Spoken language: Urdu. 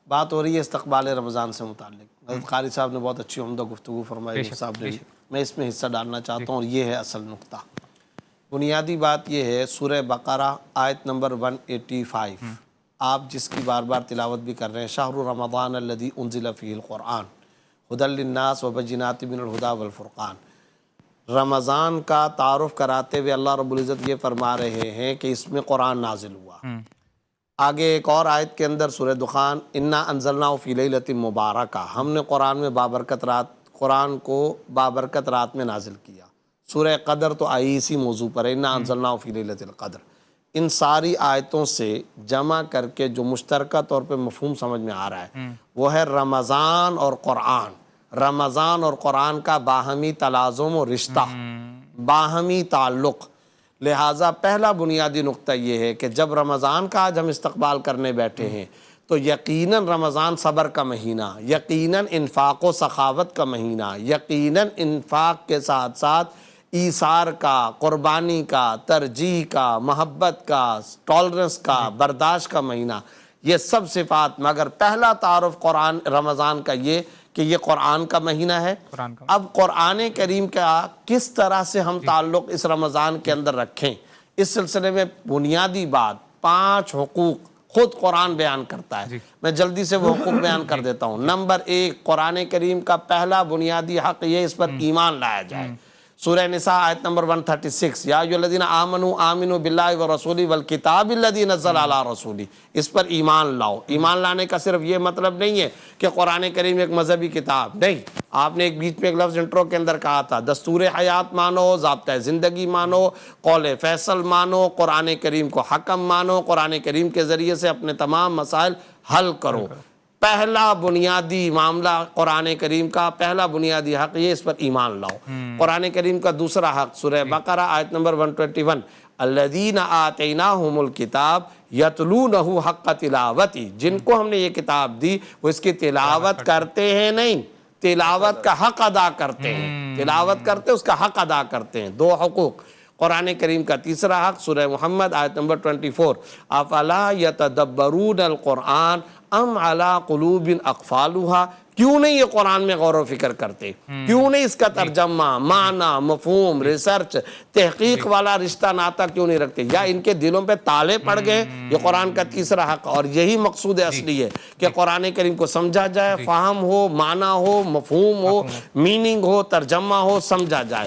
بات ہو رہی ہے استقبال رمضان سے متعلق، حضرت قاری صاحب نے بہت اچھی عمدہ گفتگو فرمائی، مفتی صاحب نے بھی، میں اس میں حصہ ڈالنا چاہتا ہوں، اور یہ ہے اصل نقطہ۔ بنیادی بات یہ ہے سورہ بقرہ آیت نمبر 185، آپ جس کی بار بار تلاوت بھی کر رہے ہیں، شہر رمضان الذی انزل فیہ القرآن ھدی للناس وبینات من الہدی والفرقان۔ رمضان کا تعارف کراتے ہوئے اللہ رب العزت یہ فرما رہے ہیں کہ اس میں قرآن نازل ہوا۔ آگے ایک اور آیت کے اندر سورہ دخان، انا انزلناہ فی لیلۃ مبارکہ، ہم نے قرآن میں قرآن کو بابرکت رات میں نازل کیا۔ سورہ قدر تو آئی اسی موضوع پر ہے، انا انزلناہ فی لیلۃ القدر۔ ان ساری آیتوں سے جمع کر کے جو مشترکہ طور پہ مفہوم سمجھ میں آ رہا ہے وہ ہے رمضان اور قرآن، رمضان اور قرآن کا باہمی تلازم و رشتہ، باہمی تعلق۔ لہٰذا پہلا بنیادی نقطہ یہ ہے کہ جب رمضان کا آج ہم استقبال کرنے بیٹھے ہیں تو یقیناً رمضان صبر کا مہینہ، یقیناً انفاق و سخاوت کا مہینہ، یقیناً انفاق کے ساتھ ساتھ ایثار کا، قربانی کا، ترجیح کا، محبت کا، ٹالرنس کا، برداشت کا مہینہ، یہ سب صفات۔ مگر پہلا تعارف قرآن رمضان کا یہ کہ یہ قرآن کا مہینہ ہے۔ اب قرآن کریم کا کس طرح سے ہم تعلق اس رمضان کے اندر رکھیں، اس سلسلے میں بنیادی بات 5 حقوق خود قرآن بیان کرتا ہے، میں جلدی سے وہ حقوق بیان کر دیتا ہوں۔ نمبر 1، قرآن کریم کا پہلا بنیادی حق یہ اس پر ایمان لایا جائے۔ سورہ نساء آیت نمبر 136، یا ایھا الذین آمنوا آمنوا باللہ ورسولہ والکتاب الذی نزل علی رسولہ، اس پر ایمان لاؤ۔ ایمان لانے کا صرف یہ مطلب نہیں ہے کہ قرآن کریم ایک مذہبی کتاب، نہیں، آپ نے ایک بیچ میں ایک لفظ انٹرو کے اندر کہا تھا، دستور حیات مانو، ضابطۂ زندگی مانو، قول فیصل مانو، قرآن کریم کو حکم مانو، قرآن کریم کے ذریعے سے اپنے تمام مسائل حل کرو۔ پہلا بنیادی معاملہ قرآن کریم کا، پہلا بنیادی حق یہ، اس پر ایمان لاؤ۔ قرآن کریم کا دوسرا حق سورہ بقرہ آیت نمبر 121، الذین آتیناہم الکتاب یتلونہ حق تلاوتہ، جن کو ہم نے یہ کتاب دی وہ اس کی تلاوت کرتے ہیں، نہیں، تلاوت کا حق ادا کرتے ہیں، تلاوت کرتے اس کا حق ادا کرتے ہیں۔ 2 حقوق۔ قرآن کریم کا تیسرا حق سورہ محمد آیت نمبر 24، افلا یتدبرون القرآن ام علی قلوب اقفالها، کیوں نہیں یہ قرآن میں غور و فکر کرتے، کیوں نہیں اس کا ترجمہ، معنی، مفہوم، ریسرچ، تحقیق والا رشتہ ناتا کیوں نہیں رکھتے، یا ان کے دلوں پہ تالے پڑ گئے؟ یہ قرآن کا تیسرا حق، اور یہی مقصود اصلی ہے کہ قرآن کریم کو سمجھا جائے، فہم ہو، معنی ہو، مفہوم ہو، میننگ ہو، ترجمہ ہو، سمجھا جائے۔